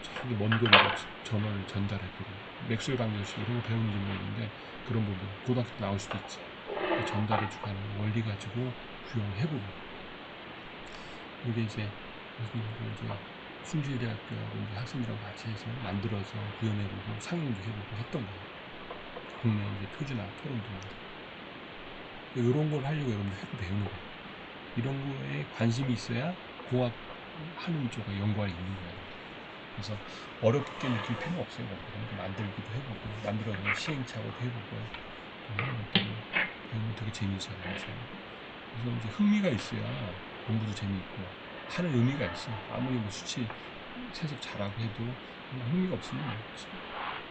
[SPEAKER 1] 저기 먼 거리로 전원을 전달했거든요. 맥스웰 방정식 이런 거 배우는 줄 모르는데 그런 부분 고등학교 때 나올 수도 있지. 전달해주고 하는 원리 가지고 구현해보고 이게 이제 숭실대학교 이제 학생들하고 같이 해서 만들어서 구현해보고 상영도 해보고 했던 거예요. 국내 이제 표준화 토론도 만들고 이런 걸 하려고 여러분들 해도 배우는 거예요. 이런 거에 관심이 있어야 공학 하는 쪽에 연관이 있는 거예요. 그래서 어렵게 느낄 필요는 없어요. 만들기도 해보고 만들어서 시행착오도 해보고 배우면 되게 재미있어요. 그래서 이제 흥미가 있어야 공부도 재미있고 하는 의미가 있어요. 아무리 뭐 수치 세석 잘하고 해도 흥미가 없으면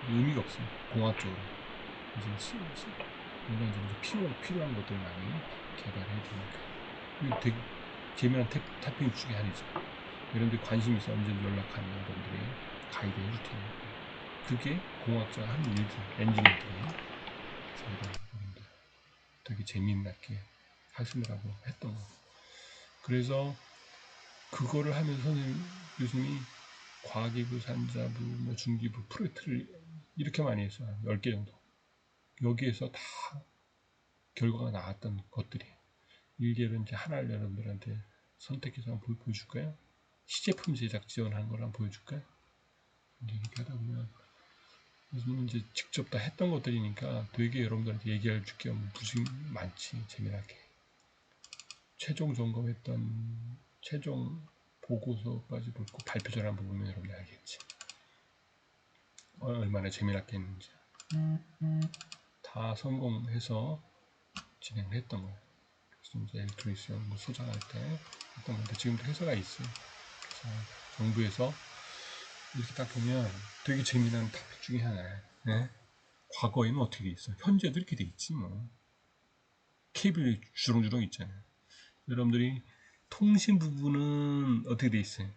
[SPEAKER 1] 의미가 없어요. 공학적으로 그래서 인간적으로 필요한 것들 많이 개발해야 되니까 이거 되게 재미난 탑핑 중에 하나죠. 여러분들이 관심 있어 언제든 연락하면 여러분들이 가이드 해줄 테니까 그게 공학자가 하는 일들, 엔지니어들이 그래서 여러분들 되게 재미있게 하시느라고 했던 거. 그래서 그거를 하면서 선생님, 교수님이 과기부, 산자부, 뭐 중기부 프로젝트를 이렇게 많이 했어요. 10개 정도. 여기에서 다 결과가 나왔던 것들이 일개를 이제 하나를 여러분들한테 선택해서 한번 보여줄까요? 시제품 제작 지원하는 걸 한번 보여줄까요? 이렇게 하다 보면 요즘 이제 직접 다 했던 것들이니까 되게 여러분들한테 얘기할 줄 게 무슨 많지. 재미나게 최종 점검했던 최종 보고서까지 보고 발표 전환 보면 여러분들 알겠지. 얼마나 재미나게 했는지 다 성공해서 진행을 했던 거예요. 그래서 이제 엘렉트로닉스 연구 소장할 때 했던 건데 지금도 회사가 있어요. 그래서 정부에서 이렇게 딱 보면 되게 재미난 토픽 중에 하나예요. 네? 과거에는 어떻게 돼 있어? 현재도 이렇게 돼 있지 뭐. 케이블이 주렁주렁 있잖아요. 여러분들이 통신 부분은 어떻게 돼 있어요?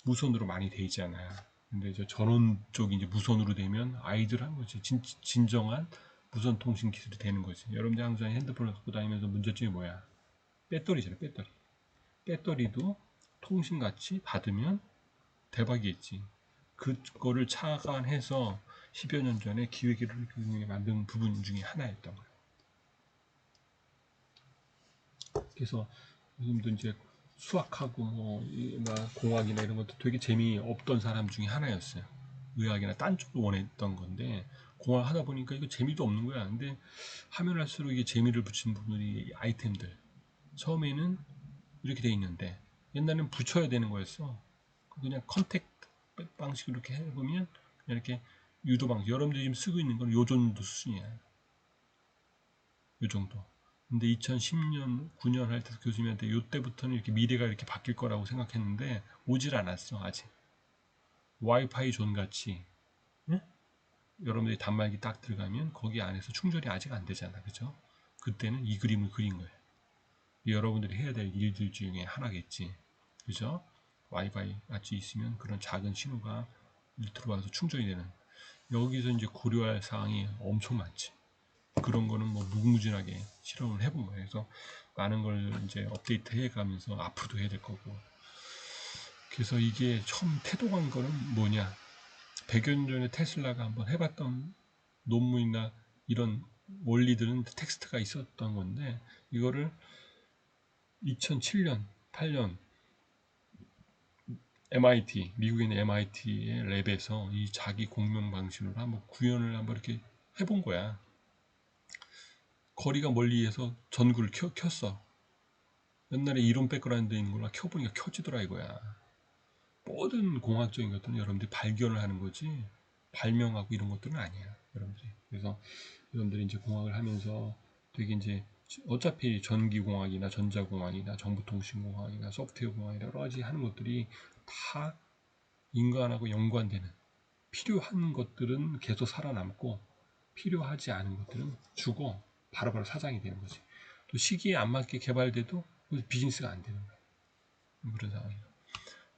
[SPEAKER 1] 무선으로 많이 돼 있잖아요. 근데 저 전원 쪽이 이제 무선으로 되면 아이들 한 거지. 진정한 무선 통신 기술이 되는 거지. 여러분들 항상 핸드폰을 갖고 다니면서 문제점이 뭐야? 배터리잖아요. 배터리도 통신같이 받으면 대박이겠지. 그거를 착안해서 10여 년 전에 기획을 만든 부분 중에 하나였던 거예요. 그래서 요즘도 이제 수학하고 뭐 공학이나 이런 것도 되게 재미없던 사람 중에 하나였어요. 의학이나 딴 쪽도 원했던 건데 공학 하다 보니까 이거 재미도 없는 거야. 근데 하면 할수록 이게 재미를 붙이는 부분이 아이템들 처음에는 이렇게 돼 있는데 옛날에는 붙여야 되는 거였어. 그냥 컨택 방식으로 이렇게 해보면 그냥 이렇게 유도 방식. 여러분들이 지금 쓰고 있는 건 요 정도 수준이야. 요 정도. 근데 2010년, 9년 할 때 교수님한테 요때부터는 이렇게 미래가 이렇게 바뀔 거라고 생각했는데 오질 않았어 아직. 와이파이 존 같이 여러분들이 단말기 딱 들어가면 거기 안에서 충전이 아직 안 되잖아, 그죠? 그때는 이 그림을 그린 거예요. 여러분들이 해야 될 일들 중에 하나겠지, 그죠? 와이파이 같이 있으면 그런 작은 신호가 들어와서 충전이 되는. 여기서 이제 고려할 사항이 엄청 많지. 그런 거는 뭐 무궁무진하게 실험을 해본 거예요. 그래서 많은 걸 이제 업데이트 해가면서 앞으로도 해야 될 거고. 그래서 이게 처음 태동한 거는 뭐냐? 100여 년 전에 테슬라가 한번 해봤던 논문이나 이런 원리들은 텍스트가 있었던 건데 이거를 2007년, 8년 MIT, 미국에 있는 MIT의 랩에서 이 자기 공명 방식으로 한번 구현을 한번 이렇게 해본 거야. 거리가 멀리에서 전구를 켰어. 옛날에 이론 백그라운드에 있는 걸로 켜보니까 켜지더라 이거야. 모든 공학적인 것들은 여러분들이 발견을 하는 거지 발명하고 이런 것들은 아니야, 여러분들이. 그래서 여러분들이 이제 공학을 하면서 되게 이제 어차피 전기공학이나 전자공학이나 정보통신공학이나 소프트웨어공학이나 여러 가지 하는 것들이 다 인간하고 연관되는, 필요한 것들은 계속 살아남고 필요하지 않은 것들은 죽어 바로바로 사장이 되는 거지. 또 시기에 안 맞게 개발돼도 비즈니스가 안 되는 거야. 그런 상황이에요.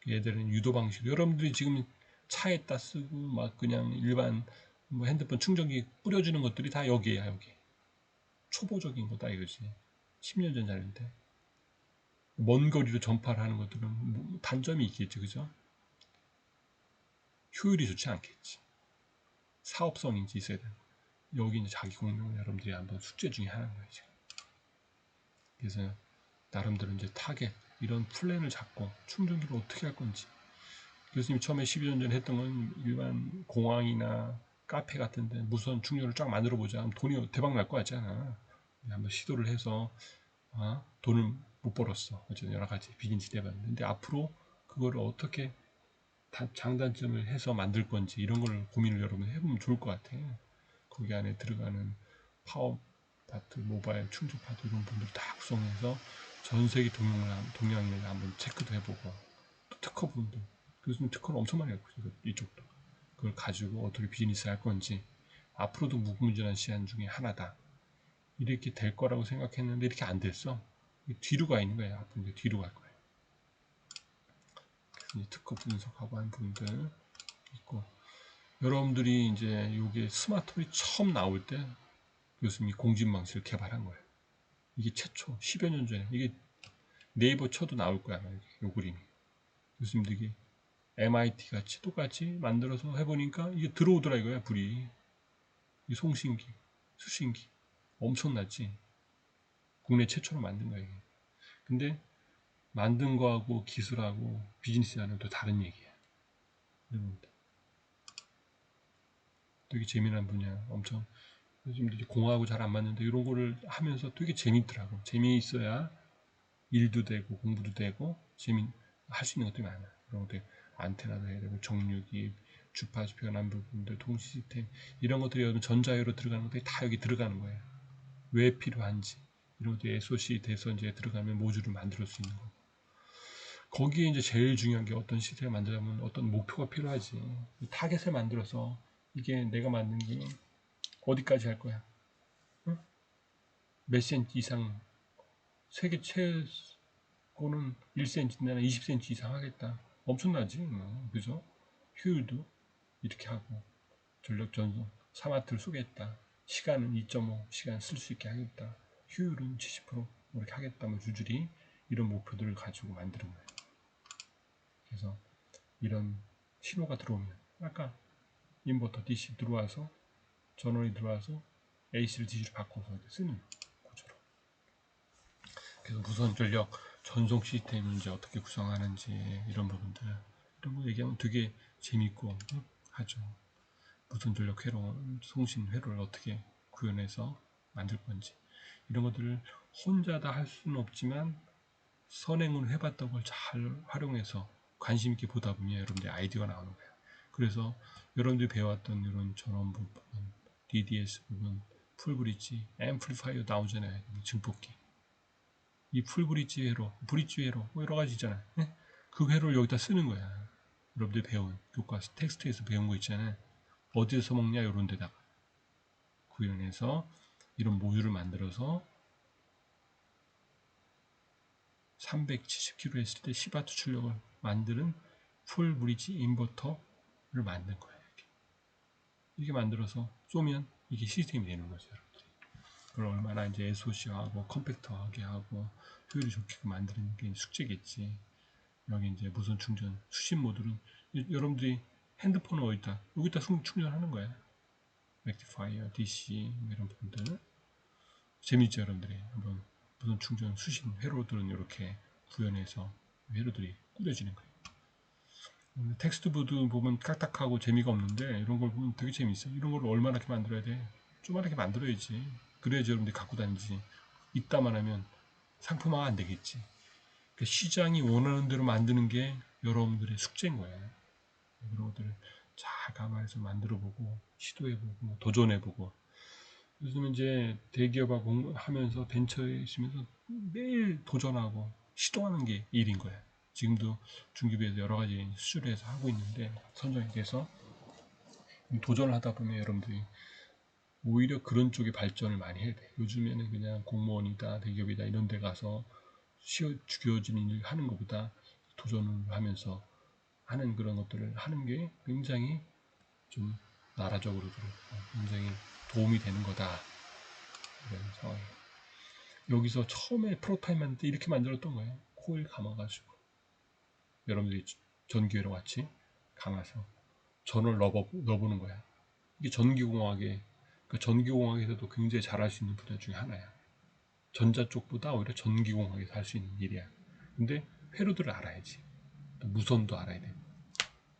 [SPEAKER 1] 얘들은 유도 방식, 여러분들이 지금 차에다 쓰고 막 그냥 일반 뭐 핸드폰 충전기 뿌려주는 것들이 다 여기야. 여기 초보적인 거다 이거지. 10년 전 자료인데 먼 거리로 전파를 하는 것들은 뭐 단점이 있겠지, 그죠? 효율이 좋지 않겠지. 사업성인지 있어야 되는 거야. 여기 이제 자기 공룡 여러분들이 한번 숙제 중에 하나인 거예요 지금. 그래서 나름대로 이제 타겟 이런 플랜을 잡고 충전기를 어떻게 할 건지. 교수님이 처음에 12년 전에 했던 건 일반 공항이나 카페 같은데 무선 충전을 쫙 만들어 보자. 그럼 돈이 대박 날 거 같잖아. 한번 시도를 해서 돈을 못 벌었어. 어쨌든 여러 가지 비즈니스 해봤는데, 근데 앞으로 그거를 어떻게 장단점을 해서 만들 건지 이런 걸 고민을 여러분 해보면 좋을 것 같아. 거기 안에 들어가는 파워 파트, 모바일 충전 파트 이런 분들 다 구성해서 전 세계 동향을 한번 체크도 해보고, 또 특허 분들, 교수님 특허를 엄청 많이 갖고 있어요. 이쪽도 그걸 가지고 어떻게 비즈니스 할 건지, 앞으로도 무궁무진한 시간 중에 하나다. 이렇게 될 거라고 생각했는데 이렇게 안 됐어. 뒤로 가 있는 거예요. 앞으로 이제 뒤로 갈 거예요. 이제 특허 분석하고 한 분들 있고, 여러분들이 이제 요게 스마트폰이 처음 나올 때 교수님이 공진 방식을 개발한 거예요. 이게 최초 10여 년 전에, 이게 네이버 쳐도 나올 거야 요 그림이. 교수님들이 MIT 같이 똑같이 만들어서 해보니까 이게 들어오더라 이거야, 불이. 이 송신기, 수신기 엄청났지. 국내 최초로 만든 거야 이게. 근데 만든 거하고 기술하고 비즈니스하는 또 다른 얘기야. 되게 재미난 분야. 엄청 요즘들이 공하고 잘 안 맞는데 이런 거를 하면서 되게 재밌더라고. 재미있어야 일도 되고 공부도 되고 할 수 있는 것들이 많아. 그런 것들 안테나도 해야 되고 정류기, 주파수 변환 부분들, 통신 시스템 이런 것들이 여러분 전자회로 들어가는 것들이 다 여기 들어가는 거예요. 왜 필요한지 이런 것들이 SOC 돼서 이제 들어가면 모듈을 만들 수 있는 거고, 거기에 이제 제일 중요한 게 어떤 시스템을 만들려면 어떤 목표가 필요하지. 타겟을 만들어서 이게 내가 만든 게 어디까지 할 거야? 응? 몇 센치 이상, 세계 최고는 1cm, 나는 20cm 이상 하겠다. 엄청나지, 뭐. 그죠? 효율도 이렇게 하고, 전력 전송, 4W를 쏘겠다. 시간은 2.5시간 쓸 수 있게 하겠다. 효율은 70% 이렇게 하겠다. 뭐 주줄이 이런 목표들을 가지고 만드는 거예요. 그래서 이런 신호가 들어오면, 아까 인버터 DC 들어와서 전원이 들어와서 AC를 DC로 바꿔서 쓰는 구조로. 그래서 무선 전력 전송 시스템을 이제 어떻게 구성하는지 이런 부분들, 이런 거 얘기하면 되게 재밌고 하죠. 무선 전력 회로, 송신 회로를 어떻게 구현해서 만들 건지 이런 것들을 혼자 다 할 수는 없지만 선행을 해봤던 걸 잘 활용해서 관심 있게 보다 보면 여러분들의 아이디어가 나오는 거예요. 그래서 여러분들이 배웠던 이런 전원 부분, DDS 부분, 풀브릿지, 앰플리파이어 나오잖아요. 증폭기. 이 풀브릿지 회로, 브릿지 회로, 뭐 여러 가지 있잖아요. 네? 그 회로를 여기다 쓰는 거야. 여러분들이 배운 교과서 텍스트에서 배운 거 있잖아요. 어디서 먹냐 이런 데다가 구현해서 이런 모듈을 만들어서 370km 했을 때 10W 출력을 만드는 풀브릿지 인버터를 만든 거예요. 이렇게 만들어서 쏘면 이게 시스템이 되는 거죠, 여러분들. 그걸 얼마나 이제 SOC하고 컴팩터하게 하고 효율이 좋게 만드는 게 숙제겠지. 여기 이제 무선 충전 수신 모듈은 여러분들이 핸드폰은 어디다? 여기다 충전하는 거야. 렉티파이어, DC 이런 부분들 재밌죠, 여러분들이. 한번 무선 충전 수신 회로들은 이렇게 구현해서 회로들이 꾸려지는 거예요. 텍스트보드 보면 딱딱하고 재미가 없는데 이런 걸 보면 되게 재밌어요. 이런 걸 얼마나 이렇게 만들어야 돼? 조그맣게 만들어야지. 그래야지 여러분들이 갖고 다니지. 이따만 하면 상품화가 안 되겠지. 그러니까 시장이 원하는 대로 만드는 게 여러분들의 숙제인 거예요. 그런 것들을 잘 감안해서 만들어보고 시도해보고 도전해보고. 요즘 이제 대기업하고 하면서 벤처에 있으면서 매일 도전하고 시도하는 게 일인 거예요. 지금도 중기부에서 여러 가지 수주를 해서 하고 있는데 선정에 대해서 도전을 하다 보면 여러분들이 오히려 그런 쪽에 발전을 많이 해야 돼. 요즘에는 그냥 공무원이다 대기업이다 이런 데 가서 죽여지는 일을 하는 것보다 도전을 하면서 하는 그런 것들을 하는 게 굉장히 좀 나라적으로도 굉장히 도움이 되는 거다. 이런 상황이에요. 여기서 처음에 프로타입 만들 때 이렇게 만들었던 거예요. 코일 감아가지고 여러분들이 전기회로 같이 감아서 전을 넣어보는 거야. 이게 전기공학의 그 전기공학에서도 굉장히 잘할 수 있는 분야 중에 하나야. 전자 쪽보다 오히려 전기공학에서 할 수 있는 일이야. 근데 회로들을 알아야지. 또 무선도 알아야 돼.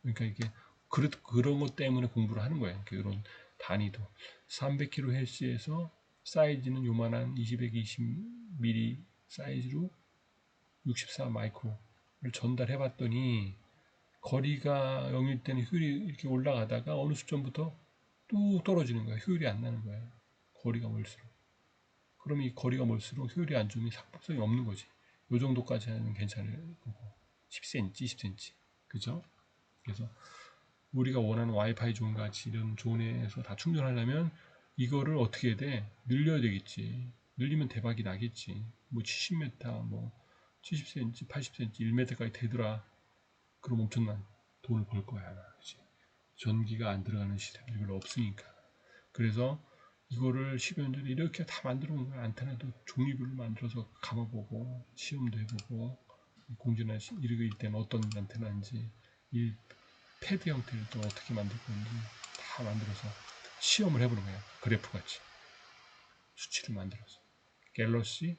[SPEAKER 1] 그러니까 이게 그런 것 때문에 공부를 하는 거예요. 이런 단위도 300kHz에서 사이즈는 요만한 220mm 사이즈로 64 마이크로를 전달해 봤더니 거리가 0일 때는 효율이 이렇게 올라가다가 어느 수점부터 뚝 떨어지는 거야. 효율이 안 나는 거야. 거리가 멀수록. 그럼 이 거리가 멀수록 효율이 안 좋으면 상품성이 없는 거지. 요 정도까지 하면 괜찮을 거고. 10cm, 20cm. 그죠? 그래서 우리가 원하는 와이파이 존 같이 이런 존에서 다 충전하려면 이거를 어떻게 해야 돼? 늘려야 되겠지. 늘리면 대박이 나겠지. 뭐 70m, 뭐 70cm, 80cm, 1m까지 되더라. 그럼 엄청난 돈을 벌 거야. 그치? 전기가 안 들어가는 시스템이 별로 없으니까. 그래서 이거를 10여 년 전에 이렇게 다 만들어 놓은 거야. 안테나도 종류별로 만들어서 감아보고 시험도 해보고 공진할 이럴 때는 어떤 안테나인지 이 패드 형태를 또 어떻게 만들 건지 다 만들어서 시험을 해보는 거야. 그래프 같이 수치를 만들어서 갤럭시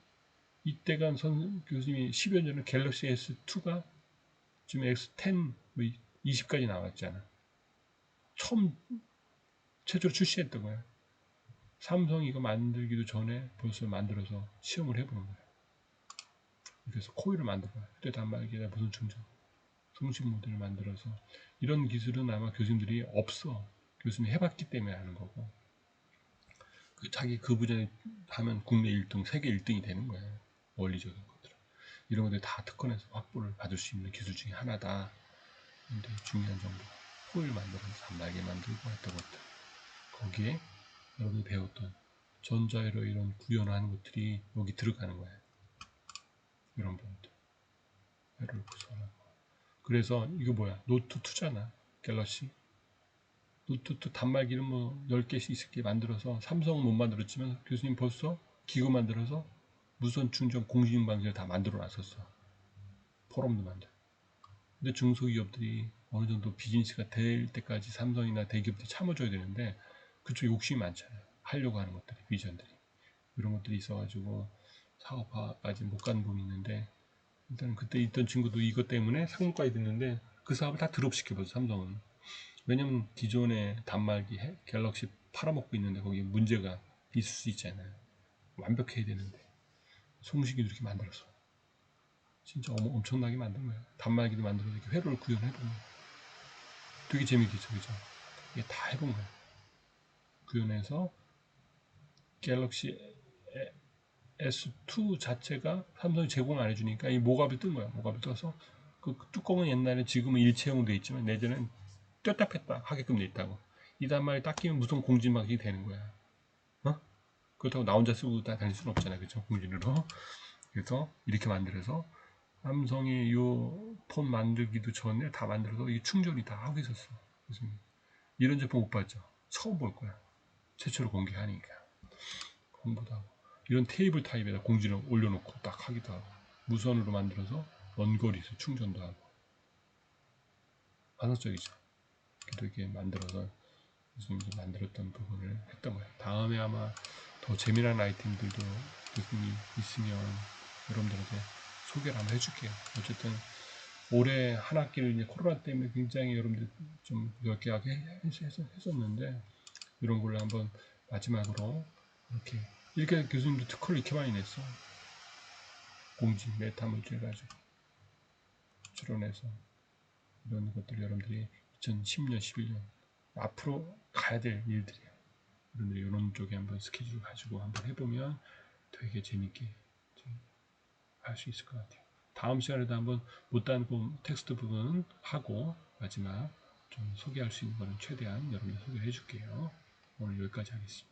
[SPEAKER 1] 이때가 교수님이 10여 년에 갤럭시 S2가 지금 X10 20까지 나왔잖아. 처음 최초로 출시했던 거야. 삼성이 이거 만들기도 전에 벌써 만들어서 시험을 해보는 거야. 그래서 코일을 만들어요. 휴대 단말기에다 무선 충전, 송신 모델을 만들어서 이런 기술은 아마 교수님들이 없어. 교수님이 해봤기 때문에 하는 거고. 자기 그 분야에 하면 국내 1등, 세계 1등이 되는 거야. 원리적인 것들. 이런 것들 다 특허내서 확보를 받을 수 있는 기술 중에 하나다. 근데 중요한 정보. 코일 만들어서 단말기 만들고 했던 것들. 거기에 여러분이 배웠던 전자회로 이런 구현하는 것들이 여기 들어가는 거예요. 이런 부분들. 회로를 구성하고. 그래서 이거 뭐야? 노트 2잖아. 갤럭시. 노트 2 단말기는 뭐 10개씩 있을게 만들어서 삼성은 못 만들었지만 교수님 벌써 기구 만들어서 무선 충전 공식 방식을 다 만들어 놨었어. 포럼도 만들어. 근데 중소기업들이 어느 정도 비즈니스가 될 때까지 삼성이나 대기업들이 참아줘야 되는데 그쪽 욕심이 많잖아요. 하려고 하는 것들이, 비전들이. 이런 것들이 있어가지고 사업화까지 못 가는 부분이 있는데 일단 그때 있던 친구도 이것 때문에 상무과에 됐는데 그 사업을 다 드롭시켜버렸어, 삼성은. 왜냐면 기존의 단말기 갤럭시 팔아먹고 있는데 거기에 문제가 있을 수 있잖아요. 완벽해야 되는데 송식이도 이렇게 만들었어. 진짜 엄청나게 만든 거야. 단말기도 만들어서 이렇게 회로를 구현해본 거야. 되게 재밌겠죠, 그죠? 이게 다 해본 거야. 구현해서 갤럭시 S2 자체가 삼성이 제공 안 해주니까 이 모갑이 뜬 거야. 모갑이 떠서 그 뚜껑은 옛날에 지금은 일체형으로 돼 있지만 예전엔 뗐다 뺐다 하게끔 돼 있다고. 이 단말이 딱 끼면 무슨 공진막이 되는 거야. 어? 그렇다고 나 혼자 쓰고 다 다닐 수는 없잖아, 그죠? 공진으로. 그래서 이렇게 만들어서 삼성이 요 폰 만들기도 전에 다 만들어서 이 충전이 다 하고 있었어. 그래서 이런 제품 못 봤죠? 처음 볼 거야. 최초로 공개하니까. 공부도 하고. 이런 테이블 타입에다 공지를 올려놓고 딱 하기도 하고. 무선으로 만들어서 원거리에서 충전도 하고. 환상적이죠. 이렇게 만들어서 교수님이 만들었던 부분을 했던 거예요. 다음에 아마 더 재미난 아이템들도 교수님이 있으면 여러분들한테 소개를 한번 해줄게요. 어쨌든 올해 한 학기를 이제 코로나 때문에 굉장히 여러분들 좀 열개하게 했었는데 이런 걸로 한번 마지막으로 이렇게 교수님도 특허를 이렇게 많이 냈어. 공지 메타 물질 가지고 추론해서 이런 것들 여러분들이 2010년 11년 앞으로 가야 될 일들이에요. 여러분들이 이런 쪽에 한번 스케줄 가지고 한번 해보면 되게 재밌게 할 수 있을 것 같아요. 다음 시간에도 한번 못다한 텍스트 부분 하고 마지막 좀 소개할 수 있는 거는 최대한 여러분들 소개해 줄게요. 오늘 여기까지 하겠습니다.